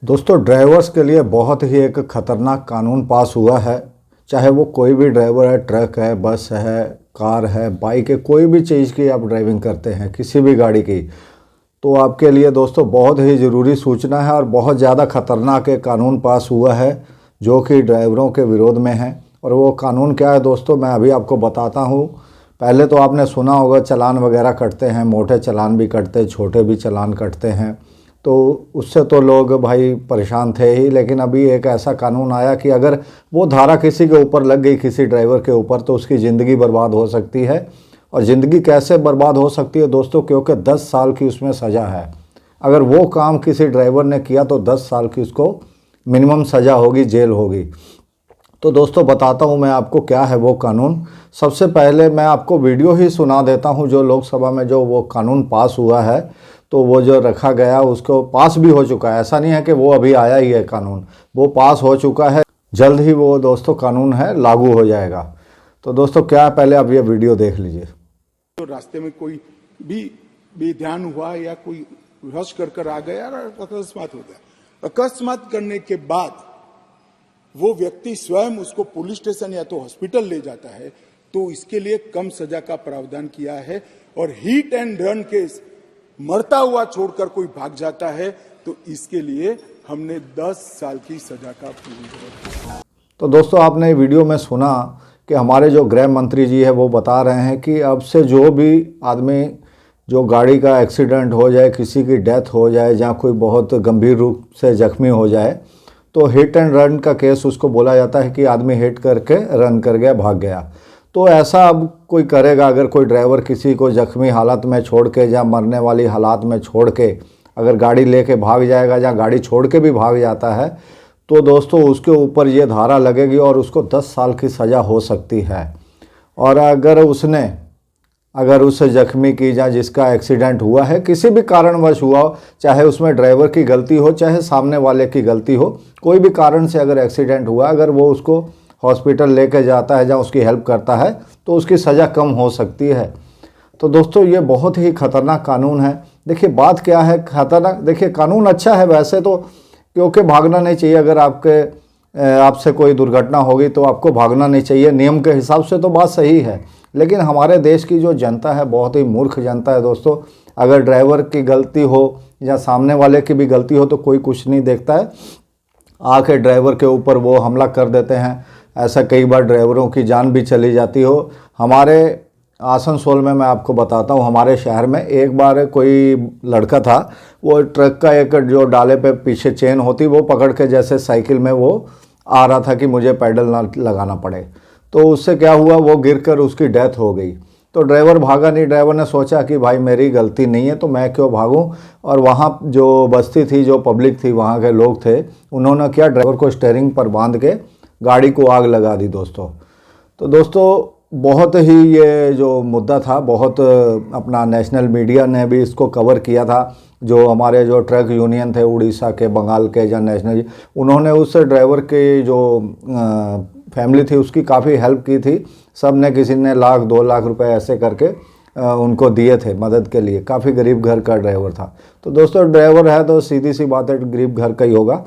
दोस्तों, ड्राइवर्स के लिए बहुत ही एक ख़तरनाक कानून पास हुआ है। चाहे वो कोई भी ड्राइवर है, ट्रक है, बस है, कार है, बाइक है, कोई भी चीज़ की आप ड्राइविंग करते हैं, किसी भी गाड़ी की, तो आपके लिए दोस्तों बहुत ही ज़रूरी सूचना है और बहुत ज़्यादा ख़तरनाक एक कानून पास हुआ है जो कि ड्राइवरों के विरोध में है। और वो कानून क्या है दोस्तों, मैं अभी आपको बताता हूँ। पहले तो आपने सुना होगा चालान वगैरह कटते हैं, मोटे चालान भी कटते, छोटे भी चालान कटते हैं, तो उससे तो लोग भाई परेशान थे ही। लेकिन अभी एक ऐसा कानून आया कि अगर वो धारा किसी के ऊपर लग गई, किसी ड्राइवर के ऊपर, तो उसकी ज़िंदगी बर्बाद हो सकती है। और ज़िंदगी कैसे बर्बाद हो सकती है दोस्तों, क्योंकि 10 साल की उसमें सज़ा है। अगर वो काम किसी ड्राइवर ने किया तो 10 साल की उसको मिनिमम सज़ा होगी, जेल होगी। तो दोस्तों बताता हूँ मैं आपको क्या है वो कानून। सबसे पहले मैं आपको वीडियो ही सुना देता हूँ जो लोकसभा में जो वो कानून पास हुआ है। तो वो जो रखा गया उसको पास भी हो चुका है, ऐसा नहीं है कि वो अभी आया ही है कानून, वो पास हो चुका है। जल्द ही वो दोस्तों कानून है लागू हो जाएगा। तो दोस्तों क्या है, पहले आप ये वीडियो देख लीजिए। तो रास्ते में कोई भी बेध्यान हुआ या कोई रश कर आ गया और अकस्मात हो गया, अकस्मात करने के बाद वो व्यक्ति स्वयं उसको पुलिस स्टेशन या तो हॉस्पिटल ले जाता है, तो इसके लिए कम सजा का प्रावधान किया है। और हिट एंड रन केस मरता हुआ छोड़कर कोई भाग जाता है तो इसके लिए हमने 10 साल की सजा का प्रावधान। तो दोस्तों आपने वीडियो में सुना कि हमारे जो गृह मंत्री जी है वो बता रहे हैं कि अब से जो भी आदमी जो गाड़ी का एक्सीडेंट हो जाए, किसी की डेथ हो जाए या कोई बहुत गंभीर रूप से जख्मी हो जाए, तो हिट एंड रन का केस उसको बोला जाता है कि आदमी हिट करके रन कर गया, भाग गया। तो ऐसा अब कोई करेगा, अगर कोई ड्राइवर किसी को जख्मी हालत में छोड़ के या मरने वाली हालात में छोड़ के अगर गाड़ी लेके भाग जाएगा या गाड़ी छोड़ के भी भाग जाता है, तो दोस्तों उसके ऊपर ये धारा लगेगी और उसको 10 साल की सज़ा हो सकती है। और अगर उस जख्मी की या जिसका एक्सीडेंट हुआ है किसी भी कारणवश हुआ हो, चाहे उसमें ड्राइवर की गलती हो चाहे सामने वाले की गलती हो, कोई भी कारण से अगर एक्सीडेंट हुआ, अगर वो उसको हॉस्पिटल लेके जाता है या उसकी हेल्प करता है, तो उसकी सज़ा कम हो सकती है। तो दोस्तों ये बहुत ही ख़तरनाक कानून है। देखिए बात क्या है ख़तरनाक, देखिए कानून अच्छा है वैसे तो, क्योंकि भागना नहीं चाहिए। अगर आपसे कोई दुर्घटना होगी तो आपको भागना नहीं चाहिए, नियम के हिसाब से तो बात सही है। लेकिन हमारे देश की जो जनता है बहुत ही मूर्ख जनता है दोस्तों। अगर ड्राइवर की गलती हो या सामने वाले की भी गलती हो तो कोई कुछ नहीं देखता है, आके ड्राइवर के ऊपर वो हमला कर देते हैं। ऐसा कई बार ड्राइवरों की जान भी चली जाती हो। हमारे आसनसोल में मैं आपको बताता हूँ, हमारे शहर में एक बार कोई लड़का था, वो ट्रक का एक जो डाले पे पीछे चेन होती वो पकड़ के जैसे साइकिल में वो आ रहा था कि मुझे पैडल ना लगाना पड़े, तो उससे क्या हुआ, वो गिरकर उसकी डेथ हो गई। तो ड्राइवर भागा नहीं, ड्राइवर ने सोचा कि भाई मेरी गलती नहीं है तो मैं क्यों भागूं। और वहाँ जो बस्ती थी, जो पब्लिक थी, वहाँ के लोग थे, उन्होंने क्या, ड्राइवर को स्टीयरिंग पर बांध के गाड़ी को आग लगा दी दोस्तों। तो दोस्तों बहुत ही ये जो मुद्दा था, बहुत अपना नेशनल मीडिया ने भी इसको कवर किया था। जो हमारे जो ट्रक यूनियन थे उड़ीसा के, बंगाल के या नेशनल, उन्होंने उस ड्राइवर की जो फैमिली थी उसकी काफ़ी हेल्प की थी। सब ने, किसी ने 1,00,000-2 लाख रुपए ऐसे करके उनको दिए थे मदद के लिए। काफ़ी गरीब घर का ड्राइवर था। तो दोस्तों ड्राइवर है तो सीधी सी बात है गरीब घर का ही होगा।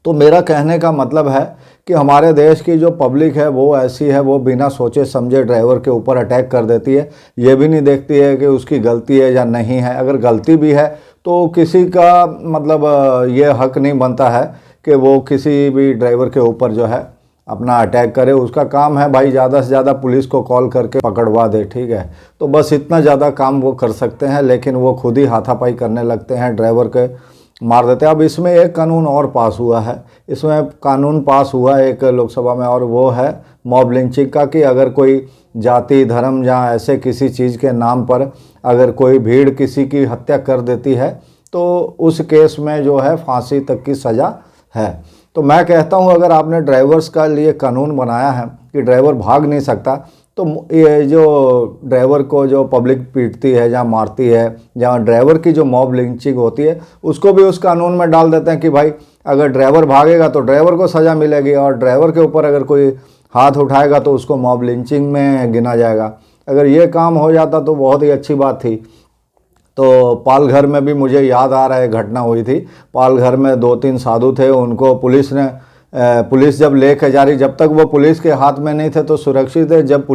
तो मेरा कहने का मतलब है कि हमारे देश की जो पब्लिक है वो ऐसी है, वो बिना सोचे समझे ड्राइवर के ऊपर अटैक कर देती है। ये भी नहीं देखती है कि उसकी गलती है या नहीं है। अगर गलती भी है तो किसी का मतलब ये हक नहीं बनता है कि वो किसी भी ड्राइवर के ऊपर जो है अपना अटैक करे। उसका काम है भाई ज़्यादा से ज़्यादा पुलिस को कॉल करके पकड़वा दे, ठीक है। तो बस इतना ज़्यादा काम वो कर सकते हैं, लेकिन वो खुद ही हाथापाई करने लगते हैं, ड्राइवर के मार देते हैं। अब इसमें एक कानून और पास हुआ है, इसमें कानून पास हुआ है एक लोकसभा में, और वो है मॉब लिंचिंग का। कि अगर कोई जाति, धर्म या ऐसे किसी चीज़ के नाम पर अगर कोई भीड़ किसी की हत्या कर देती है तो उस केस में जो है फांसी तक की सज़ा है। तो मैं कहता हूँ अगर आपने ड्राइवर्स का लिए कानून बनाया है कि ड्राइवर भाग नहीं सकता, तो ये जो ड्राइवर को जो पब्लिक पीटती है या मारती है, या ड्राइवर की जो मॉब लिंचिंग होती है, उसको भी उस कानून में डाल देते हैं कि भाई अगर ड्राइवर भागेगा तो ड्राइवर को सज़ा मिलेगी, और ड्राइवर के ऊपर अगर कोई हाथ उठाएगा तो उसको मॉब लिंचिंग में गिना जाएगा। अगर ये काम हो जाता तो बहुत ही अच्छी बात थी। तो पालघर में भी मुझे याद आ रहा है घटना हुई थी। पालघर में 2-3 साधु थे, उनको पुलिस जब लेके जा रही, जब तक वो पुलिस के हाथ में नहीं थे तो सुरक्षित है। जब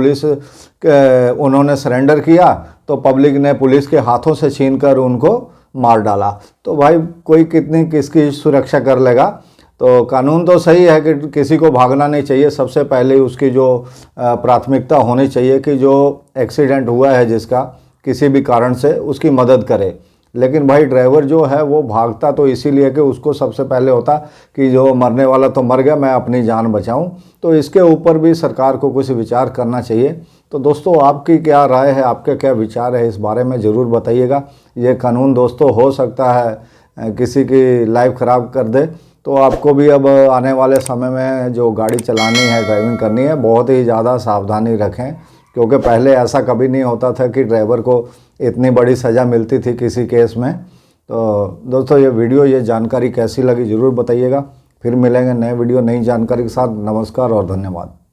उन्होंने सरेंडर किया तो पब्लिक ने पुलिस के हाथों से छीनकर उनको मार डाला। तो भाई कोई किसकी सुरक्षा कर लेगा। तो कानून तो सही है कि किसी को भागना नहीं चाहिए, सबसे पहले उसकी जो प्राथमिकता होनी चाहिए कि जो एक्सीडेंट हुआ है जिसका किसी भी कारण से, उसकी मदद करे। लेकिन भाई ड्राइवर जो है वो भागता तो इसीलिए कि उसको सबसे पहले होता कि जो मरने वाला तो मर गया, मैं अपनी जान बचाऊं। तो इसके ऊपर भी सरकार को कुछ विचार करना चाहिए। तो दोस्तों आपकी क्या राय है, आपके क्या विचार है इस बारे में ज़रूर बताइएगा। ये कानून दोस्तों हो सकता है किसी की लाइफ ख़राब कर दे। तो आपको भी अब आने वाले समय में जो गाड़ी चलानी है, ड्राइविंग करनी है, बहुत ही ज़्यादा सावधानी रखें, क्योंकि पहले ऐसा कभी नहीं होता था कि ड्राइवर को इतनी बड़ी सज़ा मिलती थी किसी केस में। तो दोस्तों ये जानकारी कैसी लगी ज़रूर बताइएगा। फिर मिलेंगे नए वीडियो नई जानकारी के साथ। नमस्कार और धन्यवाद।